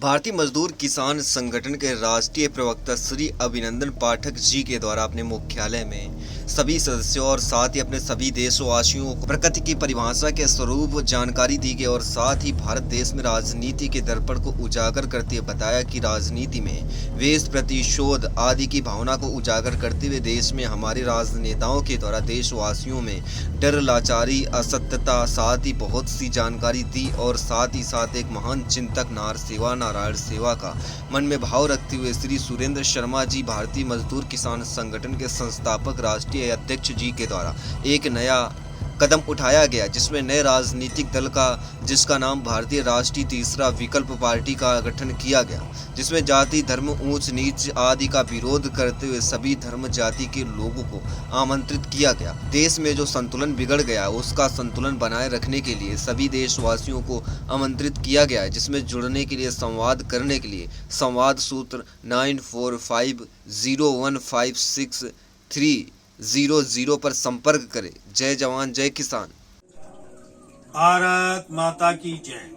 भारतीय मजदूर किसान संगठन के राष्ट्रीय प्रवक्ता श्री अभिनंदन पाठक जी के द्वारा अपने मुख्यालय में सभी सदस्यों और साथ ही अपने सभी देशवासियों को प्रकृति की परिभाषा के स्वरूप जानकारी दी गई और साथ ही भारत देश में राजनीति के दर्पण को उजागर करते हुए बताया कि राजनीति में वेश प्रतिशोध आदि की भावना को उजागर करते हुए देश में हमारे राजनेताओं के द्वारा देशवासियों में डर, लाचारी, असत्यता, साथ ही बहुत सी जानकारी दी और साथ ही साथ एक महान चिंतक नारायण सेवा का मन में भाव रखते हुए श्री सुरेंद्र शर्मा जी भारतीय मजदूर किसान संगठन के संस्थापक राष्ट्रीय अध्यक्ष जी के द्वारा एक नया कदम उठाया गया, जिसमें नए राजनीतिक दल का जिसका नाम भारतीय राष्ट्रीय तीसरा विकल्प पार्टी का गठन किया गया, जिसमें जाति, धर्म, ऊंच नीच आदि का विरोध करते हुए सभी धर्म जाति के लोगों को आमंत्रित किया गया। देश में जो संतुलन बिगड़ गया उसका संतुलन बनाए रखने के लिए सभी देशवासियों को आमंत्रित किया गया है, जिसमें जुड़ने के लिए संवाद करने के लिए संवाद सूत्र 9450156300 पर संपर्क करें। जय जवान जय किसान। भारत माता की जय।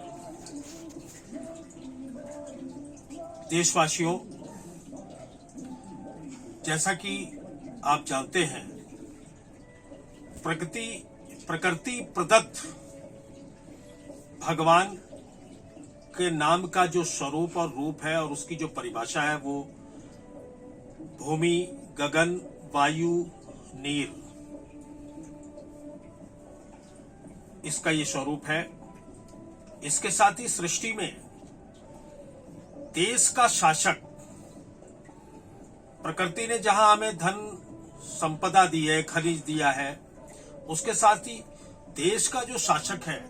देशवासियों, जैसा कि आप जानते हैं, प्रकृति प्रदत्त भगवान के नाम का जो स्वरूप और रूप है और उसकी जो परिभाषा है वो भूमि, गगन, वायु, नीर, इसका ये स्वरूप है। इसके साथ ही सृष्टि में देश का शासक, प्रकृति ने जहां हमें धन संपदा दी है, खनिज दिया है, उसके साथ ही देश का जो शासक है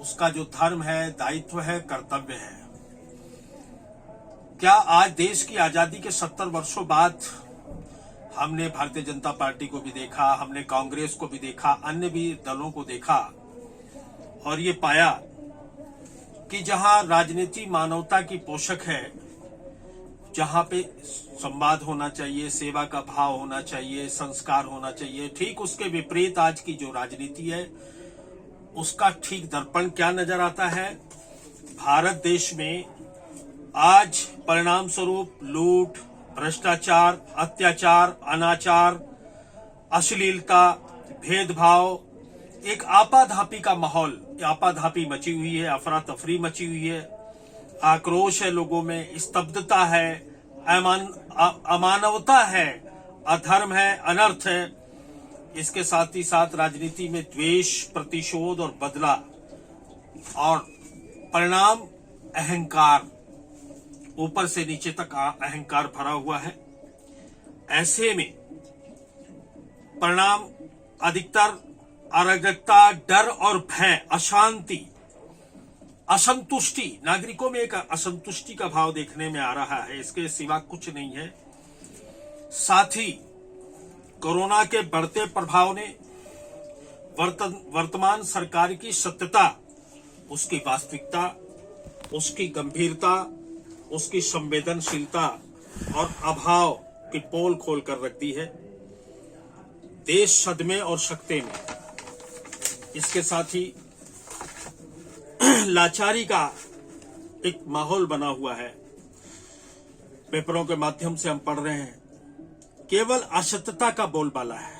उसका जो धर्म है, दायित्व है, कर्तव्य है। क्या आज देश की आजादी के 70 वर्षों बाद हमने भारतीय जनता पार्टी को भी देखा, हमने कांग्रेस को भी देखा, अन्य भी दलों को देखा और ये पाया कि जहां राजनीति मानवता की पोषक है, जहां पे संवाद होना चाहिए, सेवा का भाव होना चाहिए, संस्कार होना चाहिए, ठीक उसके विपरीत आज की जो राजनीति है उसका ठीक दर्पण क्या नजर आता है। भारत देश में आज परिणाम स्वरूप लूट, भ्रष्टाचार, अत्याचार, अनाचार, अश्लीलता, भेदभाव, एक आपाधापी का माहौल, आपाधापी मची हुई है, अफरा तफरी मची हुई है, आक्रोश है लोगों में, स्तब्धता है, अमानवता है, अधर्म है, अनर्थ है। इसके साथ ही साथ राजनीति में द्वेष, प्रतिशोध और बदला और परिणाम अहंकार, ऊपर से नीचे तक अहंकार भरा हुआ है। ऐसे में परिणाम अधिकतर अराजकता, डर और भय, अशांति, असंतुष्टि, नागरिकों में एक असंतुष्टि का भाव देखने में आ रहा है। इसके सिवा कुछ नहीं है। साथ ही कोरोना के बढ़ते प्रभाव ने वर्तमान सरकार की सत्यता, उसकी वास्तविकता, उसकी गंभीरता, उसकी संवेदनशीलता और अभाव की पोल खोल कर रख दी है। देश सदमे और सकते में, इसके साथ ही लाचारी का एक माहौल बना हुआ है। पेपरों के माध्यम से हम पढ़ रहे हैं, केवल असत्यता का बोलबाला है।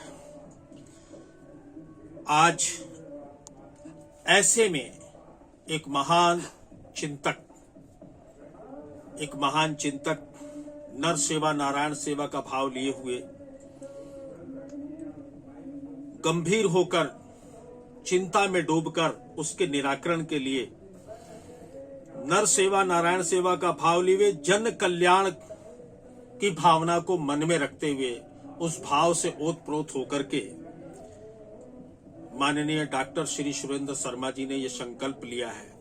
आज ऐसे में एक महान चिंतक नर सेवा नारायण सेवा का भाव लिए हुए, गंभीर होकर, चिंता में डूबकर उसके निराकरण के लिए नर सेवा नारायण सेवा का भाव लिए, जन कल्याण की भावना को मन में रखते हुए, उस भाव से ओतप्रोत होकर के माननीय डॉक्टर श्री सुरेंद्र शर्मा जी ने यह संकल्प लिया है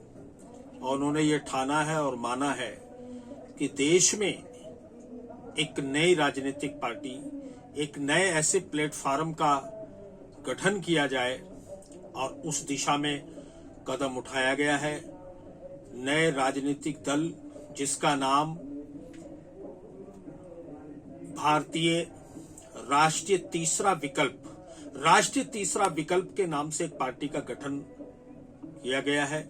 और उन्होंने ये ठाना है और माना है कि देश में एक नई राजनीतिक पार्टी, एक नए ऐसे प्लेटफॉर्म का गठन किया जाए और उस दिशा में कदम उठाया गया है। नए राजनीतिक दल जिसका नाम भारतीय राष्ट्रीय तीसरा विकल्प के नाम से एक पार्टी का गठन किया गया है,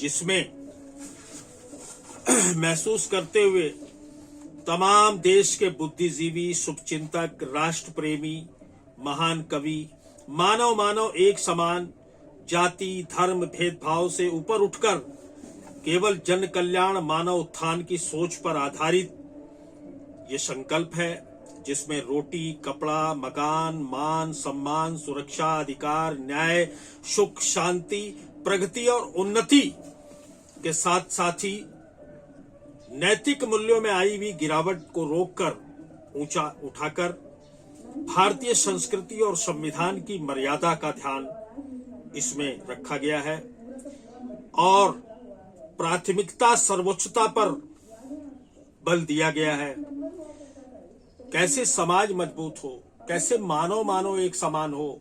जिसमें महसूस करते हुए तमाम देश के बुद्धिजीवी, शुभचिंतक, राष्ट्र प्रेमी, महान कवि, मानव एक समान, जाति धर्म भेदभाव से ऊपर उठकर केवल जन कल्याण मानव उत्थान की सोच पर आधारित ये संकल्प है, जिसमें रोटी, कपड़ा, मकान, मान, सम्मान, सुरक्षा, अधिकार, न्याय, सुख, शांति, प्रगति और उन्नति के साथ साथ ही नैतिक मूल्यों में आई हुई गिरावट को रोककर ऊंचा उठाकर भारतीय संस्कृति और संविधान की मर्यादा का ध्यान इसमें रखा गया है और प्राथमिकता सर्वोच्चता पर बल दिया गया है। कैसे समाज मजबूत हो, कैसे मानव एक समान हो,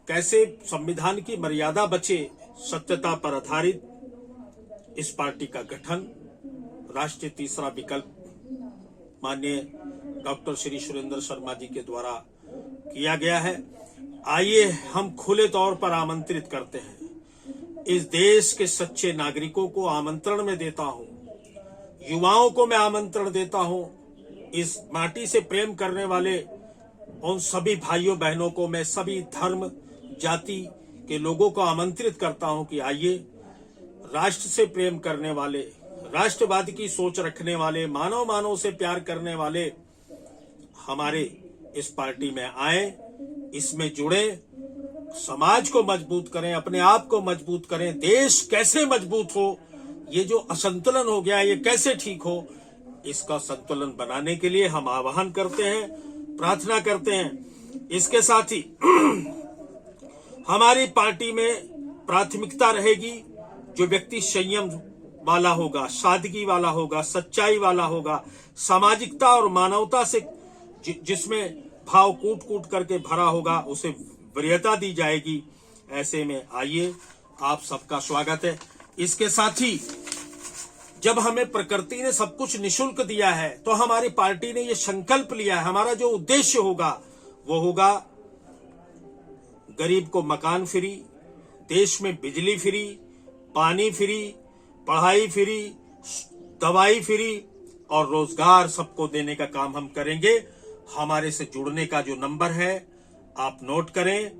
कैसे संविधान की मर्यादा बचे, सत्यता पर आधारित इस पार्टी का गठन राष्ट्रीय तीसरा विकल्प माननीय डॉक्टर श्री सुरेंद्र शर्मा जी के द्वारा किया गया है। आइए हम खुले तौर पर आमंत्रित करते हैं, इस देश के सच्चे नागरिकों को आमंत्रण में देता हूं, युवाओं को मैं आमंत्रण देता हूं, इस माटी से प्रेम करने वाले उन सभी भाइयों बहनों को मैं सभी धर्म जाति के लोगों को आमंत्रित करता हूं कि आइए राष्ट्र से प्रेम करने वाले, राष्ट्रवाद की सोच रखने वाले, मानव से प्यार करने वाले हमारे इस पार्टी में आए, इसमें जुड़े, समाज को मजबूत करें, अपने आप को मजबूत करें। देश कैसे मजबूत हो, ये जो असंतुलन हो गया ये कैसे ठीक हो, इसका संतुलन बनाने के लिए हम आह्वान करते हैं, प्रार्थना करते हैं। इसके साथ ही हमारी पार्टी में प्राथमिकता रहेगी जो व्यक्ति संयम वाला होगा, सादगी वाला होगा, सच्चाई वाला होगा, सामाजिकता और मानवता से जिसमें भाव कूट करके भरा होगा, उसे वरीयता दी जाएगी। ऐसे में आइए, आप सबका स्वागत है। इसके साथ ही जब हमें प्रकृति ने सब कुछ निशुल्क दिया है तो हमारी पार्टी ने यह संकल्प लिया है, हमारा जो उद्देश्य होगा वो होगा गरीब को मकान फ्री, देश में बिजली फ्री, पानी फ्री, पढ़ाई फ्री, दवाई फ्री और रोजगार सबको देने का काम हम करेंगे। हमारे से जुड़ने का जो नंबर है आप नोट करें,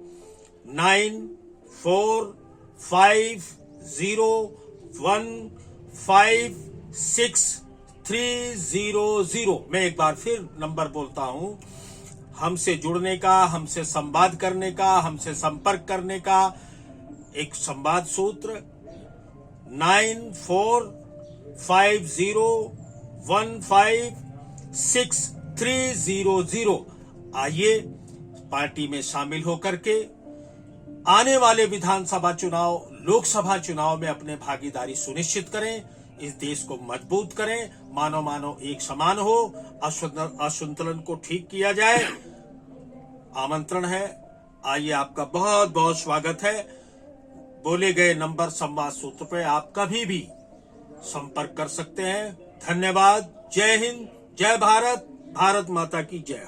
9445015630। मैं एक बार फिर नंबर बोलता हूं, हमसे जुड़ने का, हमसे संवाद करने का, हमसे संपर्क करने का एक संवाद सूत्र 9450156300। आइए पार्टी में शामिल होकर के आने वाले विधानसभा चुनाव, लोकसभा चुनाव में अपने भागीदारी सुनिश्चित करें, इस देश को मजबूत करें, मानव एक समान हो, असंतुलन को ठीक किया जाए। आमंत्रण है, आइए, आपका बहुत बहुत स्वागत है। बोले गए नंबर संवाद सूत्र पे आप कभी भी संपर्क कर सकते हैं। धन्यवाद। जय हिंद, जय भारत, भारत माता की जय।